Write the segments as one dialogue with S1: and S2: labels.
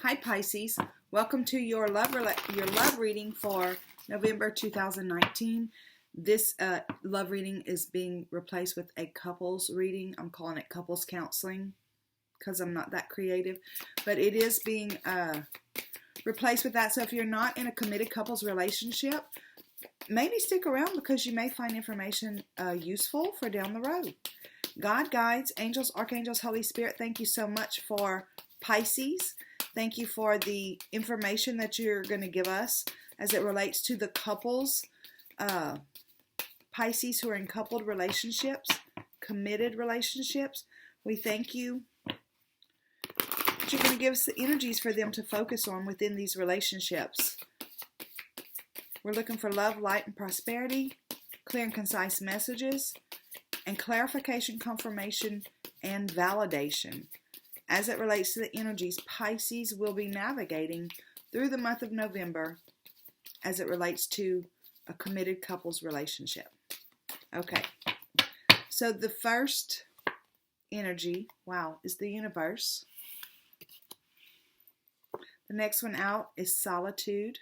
S1: Hi Pisces, welcome to your love reading for November 2019. This love reading is being replaced with a couples reading. I'm calling it couples counseling because I'm not that creative, but it is being replaced with that. So if you're not in a committed couples relationship, maybe stick around because you may find information useful for down the road. God, guides, angels, archangels, Holy Spirit, thank you so much for Pisces. Thank you for the information that you're going to give us as it relates to the couples, Pisces who are in coupled relationships, committed relationships. We thank you that you're going to give us the energies for them to focus on within these relationships. We're looking for love, light, and prosperity, clear and concise messages, and clarification, confirmation, and validation. As it relates to the energies Pisces will be navigating through the month of November as it relates to a committed couples relationship. Okay, so the first energy, is the universe. The next one out is solitude.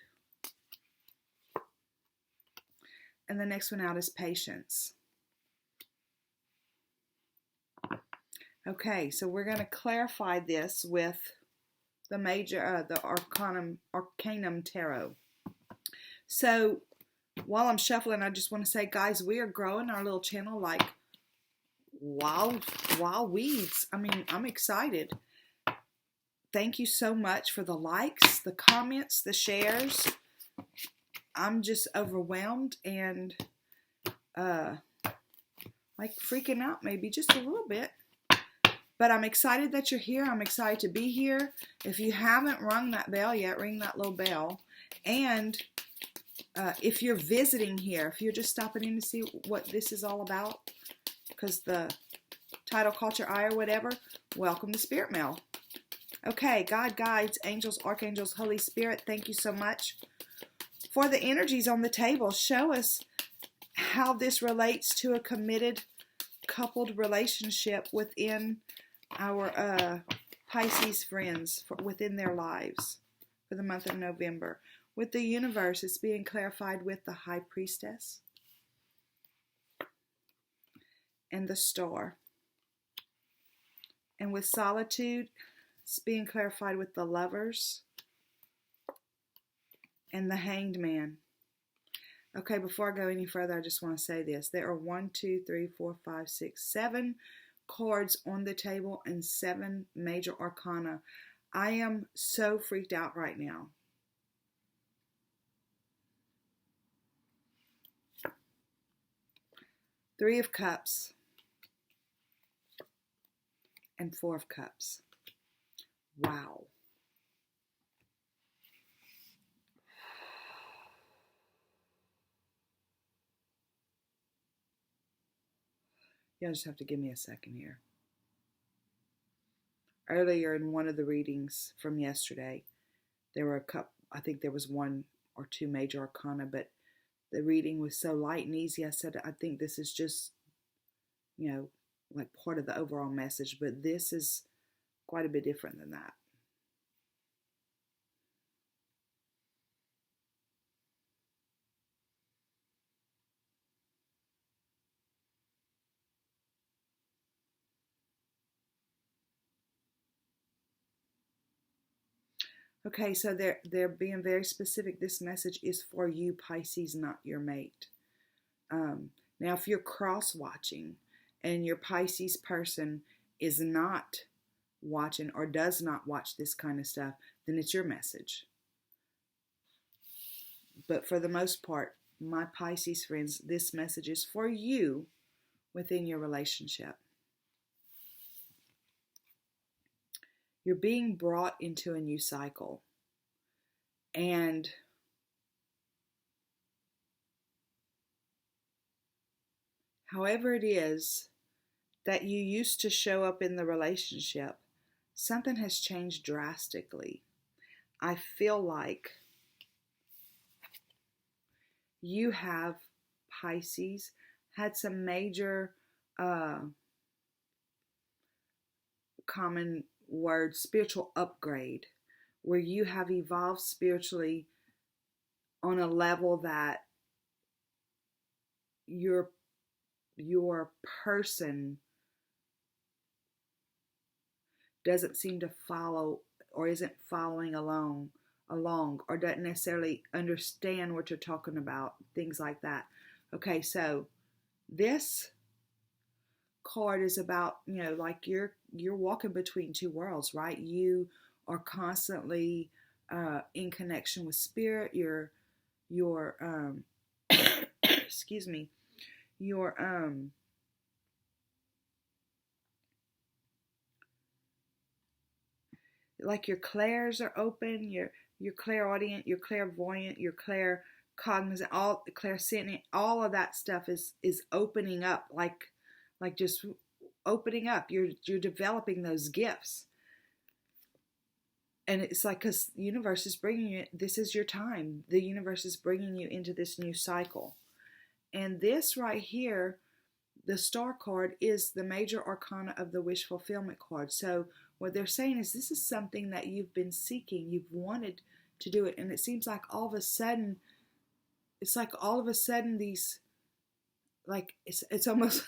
S1: And the next one out is patience. Okay, so we're going to clarify this with the the Arcanum Tarot. So while I'm shuffling, I just want to say, guys, we are growing our little channel like wild weeds. I mean, I'm excited. Thank you so much for the likes, the comments, the shares. I'm just overwhelmed and like freaking out maybe just a little bit. But I'm excited that you're here. I'm excited to be here. If you haven't rung that bell yet, ring that little bell. And if you're visiting here, if you're just stopping in to see what this is all about, because the title caught your eye or whatever, welcome to Spirit Mail. Okay, God, guides, angels, archangels, Holy Spirit, thank you so much for the energies on the table. Show us how this relates to a committed coupled relationship within our Pisces friends within their lives for the month of November. With the universe, it's being clarified with the High Priestess and the Star. And with solitude, it's being clarified with the Lovers and the Hanged Man. Okay, before I go any further, I just want to say this. There are 1, 2, 3, 4, 5, 6, 7 cards on the table and 7 major arcana. I am so freaked out right now. Three of Cups and 4 of Cups. Wow. You'll just have to give me a second here. Earlier in one of the readings from yesterday, there were I think there was 1 or 2 major arcana, but the reading was so light and easy. I said, I think this is just, like part of the overall message, but this is quite a bit different than that. Okay, so they're being very specific. This message is for you, Pisces, not your mate. Now, if you're cross-watching and your Pisces person is not watching or does not watch this kind of stuff, then it's your message. But for the most part, my Pisces friends, this message is for you within your relationship. You're being brought into a new cycle. And however it is that you used to show up in the relationship, something has changed drastically. I feel like you have, Pisces, had some major common word spiritual upgrade where you have evolved spiritually on a level that your person doesn't seem to follow or isn't following along or doesn't necessarily understand what you're talking about, things like that. Okay, so this card is about, like you're walking between two worlds, right? You are constantly in connection with spirit. You're excuse me, you're like your clairs are open, your clairaudient, your clairvoyant, your claircognizant, all clairsentient, all of that stuff is opening up, like just opening up. You're developing those gifts, and it's like, because the universe is bringing you, this is your time. The universe is bringing you into this new cycle, and this right here, the star card, is the major arcana of the wish fulfillment card. So what they're saying is this is something that you've been seeking, you've wanted to do it, and it seems like all of a sudden, these, like it's almost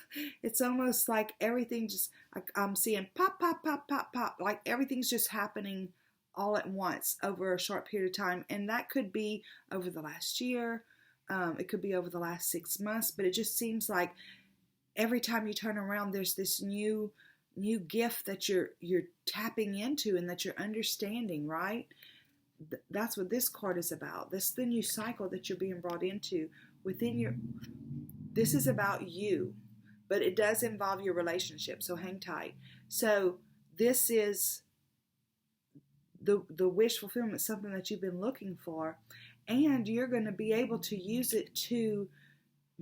S1: like everything just, like I'm seeing pop pop pop pop pop, like everything's just happening all at once over a short period of time, and that could be over the last year, it could be over the last 6 months, but it just seems like every time you turn around, there's this new gift that you're tapping into and that you're understanding, right? That's what this card is about. This is the new cycle that you're being brought into within your. This is about you, but it does involve your relationship. So hang tight. So this is the wish fulfillment, something that you've been looking for, and you're going to be able to use it to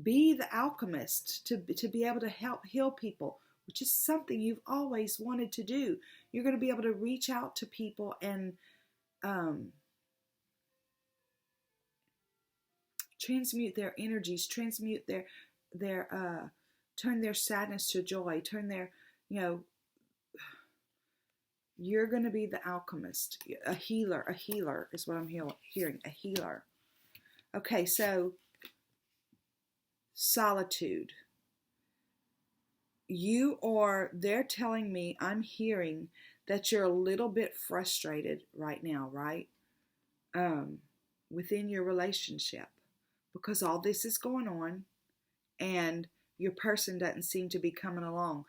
S1: be the alchemist, to be able to help heal people, which is something you've always wanted to do. You're going to be able to reach out to people and transmute their energies, transmute their turn their sadness to joy, turn their, you're going to be the alchemist, a healer is what I'm hearing, a healer. Okay, so solitude. They're telling me, I'm hearing that you're a little bit frustrated right now, right? Within your relationship, because all this is going on and your person doesn't seem to be coming along.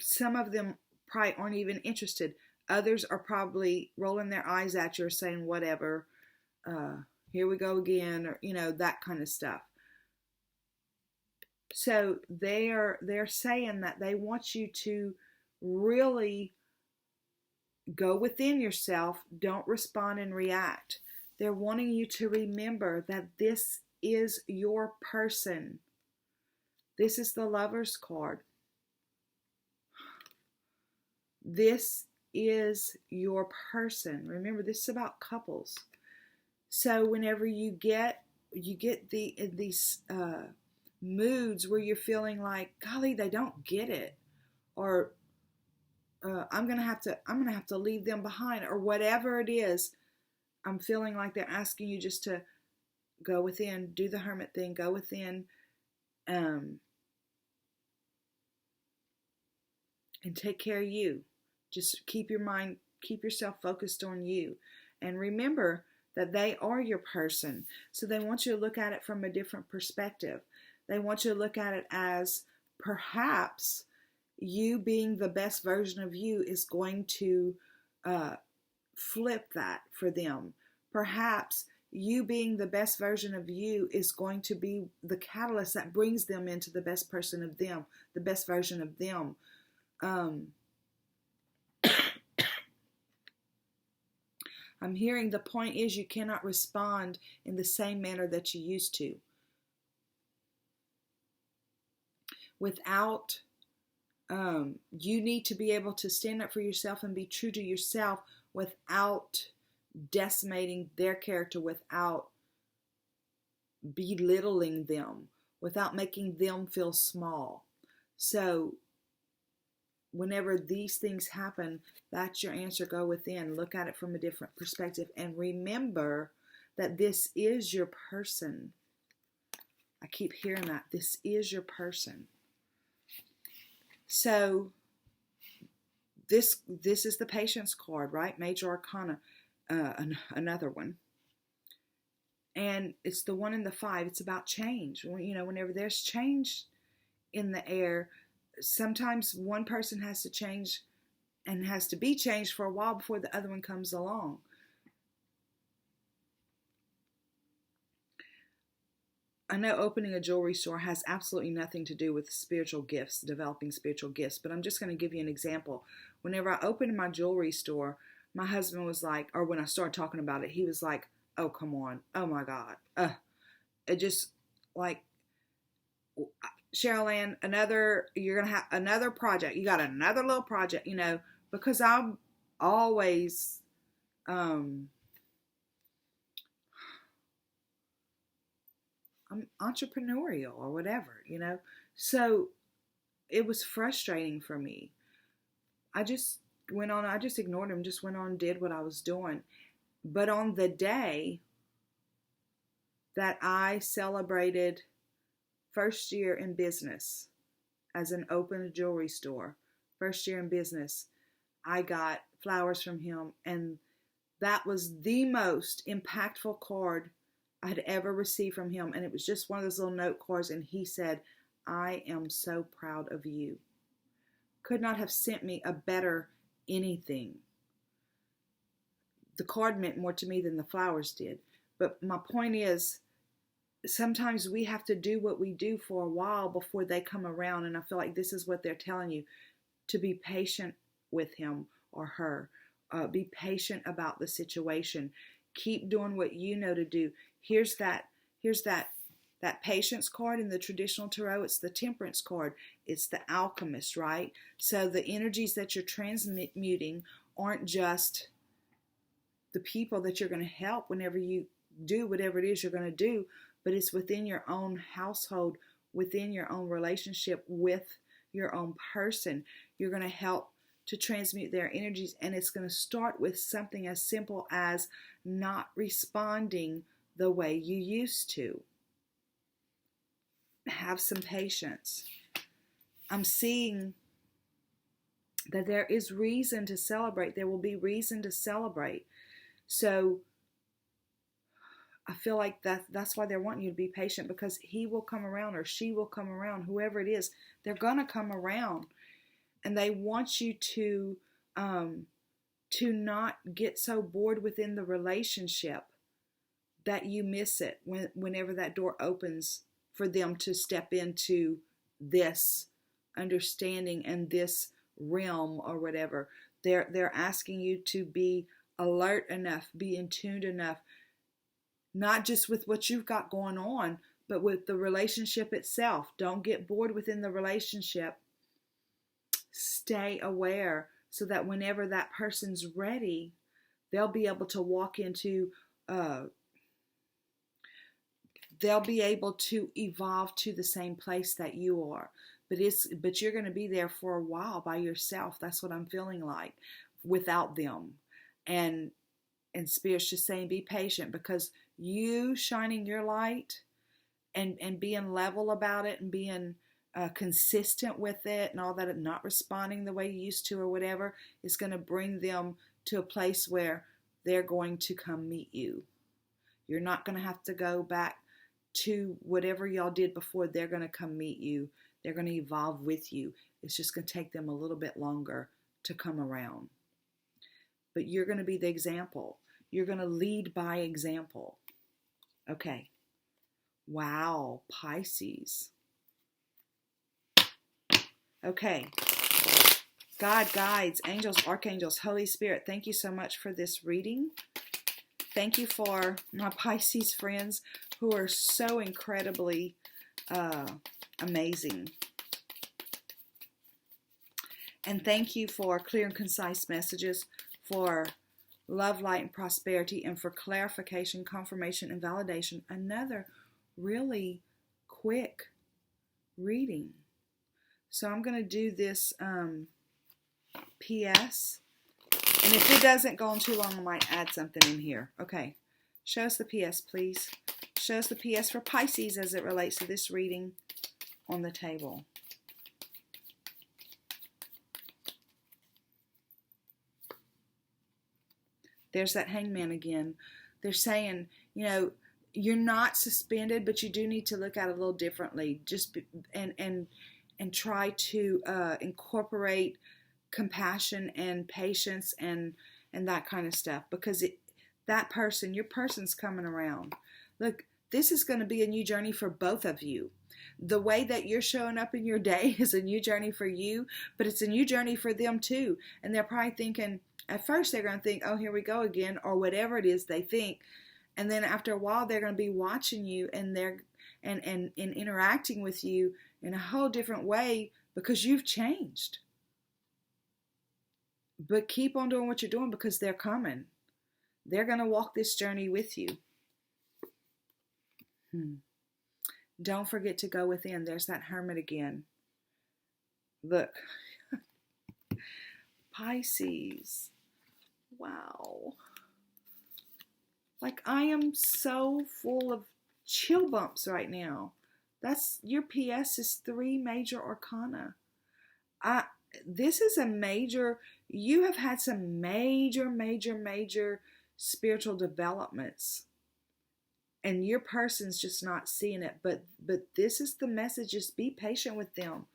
S1: Some of them probably aren't even interested. Others are probably rolling their eyes at you or saying, whatever, here we go again, or, that kind of stuff. So they're saying that they want you to really go within yourself. Don't respond and react. They're wanting you to remember that this is your person. This is the Lover's card. This is your person. Remember, this is about couples. So whenever you get these moods where you're feeling like, golly, they don't get it, or I'm gonna have to leave them behind, or whatever it is, I'm feeling like they're asking you just to go within, do the hermit thing, go within, and take care of you. Just keep yourself focused on you, and remember that they are your person. So they want you to look at it from a different perspective. They want you to look at it as perhaps you being the best version of you is going to flip that for them. Perhaps you being the best version of you is going to be the catalyst that brings them into the best person of them, the best version of them. I'm hearing the point is you cannot respond in the same manner that you used to. Without, you need to be able to stand up for yourself and be true to yourself without decimating their character, without belittling them, without making them feel small. So whenever these things happen, that's your answer. Go within, look at it from a different perspective, and remember that this is your person. I keep hearing that. This is your person. So this is the Patience card, right? Major Arcana, another one. And it's the 1 and the 5. It's about change. Whenever there's change in the air, sometimes one person has to change and has to be changed for a while before the other one comes along. I know opening a jewelry store has absolutely nothing to do with spiritual gifts, developing spiritual gifts, but I'm just going to give you an example. Whenever I opened my jewelry store, my husband was like, or when I started talking about it, he was like, oh, come on. Oh, my God. It just, like, Cheryl Ann, you're going to have another project. You got another little project, because I'm always, I'm entrepreneurial or whatever, So it was frustrating for me. I just ignored him, just went on, did what I was doing. But on the day that I celebrated first year in business as an open jewelry store, first year in business, I got flowers from him. And that was the most impactful card I had ever received from him. And it was just one of those little note cards. And he said, I am so proud of you. Could not have sent me a better anything. The card meant more to me than the flowers did. But my point is, sometimes we have to do what we do for a while before they come around. And I feel like this is what they're telling you, to be patient with him or her. Be patient about the situation. Keep doing what you know to do. Here's that Patience card in the traditional tarot. It's the Temperance card. It's the Alchemist, right? So the energies that you're transmuting aren't just the people that you're going to help whenever you do whatever it is you're going to do, but it's within your own household, within your own relationship with your own person. You're going to help to transmute their energies, and it's going to start with something as simple as not responding the way you used to. Have some patience. I'm seeing that there is reason to celebrate. There will be reason to celebrate. So I feel like that's why they're wanting you to be patient, because he will come around or she will come around, whoever it is, they're going to come around. And they want you to not get so bored within the relationship that you miss it whenever that door opens for them to step into this understanding and this realm or whatever. They're asking you to be alert enough, be in tune enough, not just with what you've got going on, but with the relationship itself. Don't get bored within the relationship. Stay aware so that whenever that person's ready, they'll be able to walk into, they'll be able to evolve to the same place that you are. But you're going to be there for a while by yourself. That's what I'm feeling like, without them. And Spirit's just saying, be patient, because you shining your light and being level about it and being consistent with it and all that, and not responding the way you used to or whatever, is going to bring them to a place where they're going to come meet you. You're not going to have to go back to whatever y'all did before. They're going to come meet you. They're going to evolve with you. It's just going to take them a little bit longer to come around. But you're going to be the example. You're going to lead by example. Okay. Wow, Pisces. Okay. God, guides, angels, archangels, Holy Spirit, thank you so much for this reading. Thank you for my Pisces friends who are so incredibly amazing. And thank you for clear and concise messages, for love, light, and prosperity, and for clarification, confirmation, and validation. Another really quick reading. So I'm going to do this PS. And if it doesn't go on too long, I might add something in here. Okay. Show us the PS, please. Show us the PS for Pisces as it relates to this reading on the table. There's that Hangman again. They're saying, you know, you're not suspended, but you do need to look at it a little differently. And try to incorporate compassion and patience and that kind of stuff, because your person's coming around. Look, this is going to be a new journey for both of you. The way that you're showing up in your day is a new journey for you, but it's a new journey for them too. And they're probably thinking, at first they're going to think, oh, here we go again, or whatever it is they think. And then after a while, they're going to be watching you and interacting with you in a whole different way because you've changed. But keep on doing what you're doing because they're coming. They're going to walk this journey with you. Don't forget to go within. There's that Hermit again. Look. Pisces. Wow. Like, I am so full of chill bumps right now. Your PS is 3 major arcana. This is a major, you have had some major spiritual developments. And your person's just not seeing it. But this is the message. Just be patient with them.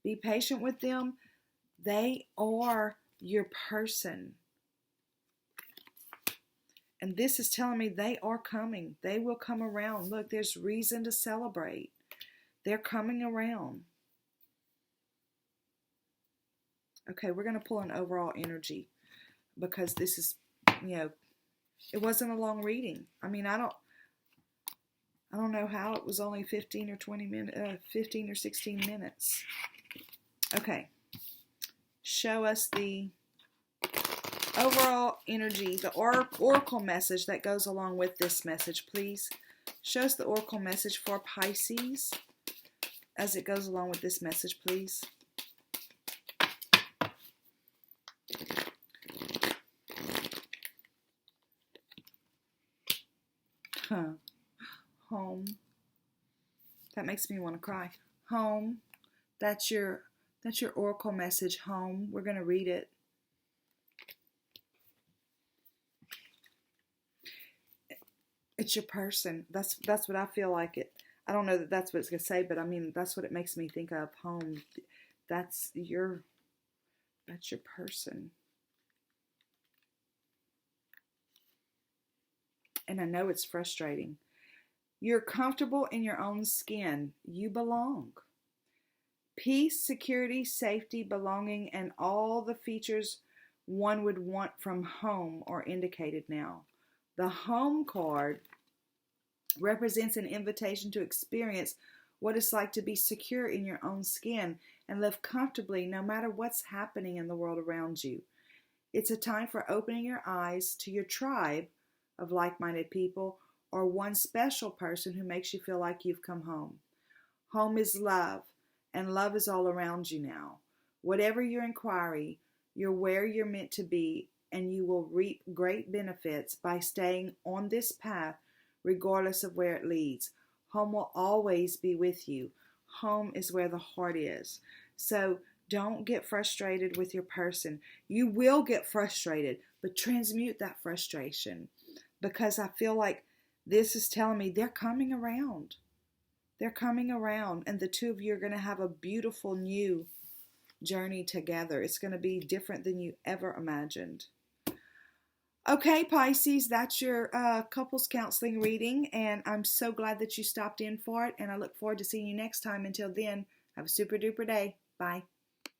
S1: Be patient with them. They are your person. And this is telling me they are coming. They will come around. Look, there's reason to celebrate. They're coming around. Okay, we're going to pull an overall energy because this is, it wasn't a long reading. I mean, I don't know how it was only 15 or 16 minutes. Okay. Show us the overall energy, the oracle message that goes along with this message, please. Show us the oracle message for Pisces as it goes along with this message, please. Home. That makes me want to cry. Home. That's your oracle message, home. We're going to read it. It's your person. That's what I feel like it. I don't know that that's what it's going to say, but I mean, that's what it makes me think of, home. That's your person. And I know it's frustrating. You're comfortable in your own skin. You belong. Peace, security, safety, belonging, and all the features one would want from home are indicated now. The home card represents an invitation to experience what it's like to be secure in your own skin and live comfortably no matter what's happening in the world around you. It's a time for opening your eyes to your tribe of like-minded people or one special person who makes you feel like you've come home. Home is love, and love is all around you now. Whatever your inquiry, you're where you're meant to be, and you will reap great benefits by staying on this path regardless of where it leads. Home will always be with you. Home is where the heart is. So don't get frustrated with your person. You will get frustrated, but transmute that frustration, because I feel like this is telling me they're coming around. They're coming around, and the two of you are going to have a beautiful new journey together. It's going to be different than you ever imagined. Okay, Pisces, that's your couples counseling reading, and I'm so glad that you stopped in for it, and I look forward to seeing you next time. Until then, have a super duper day. Bye.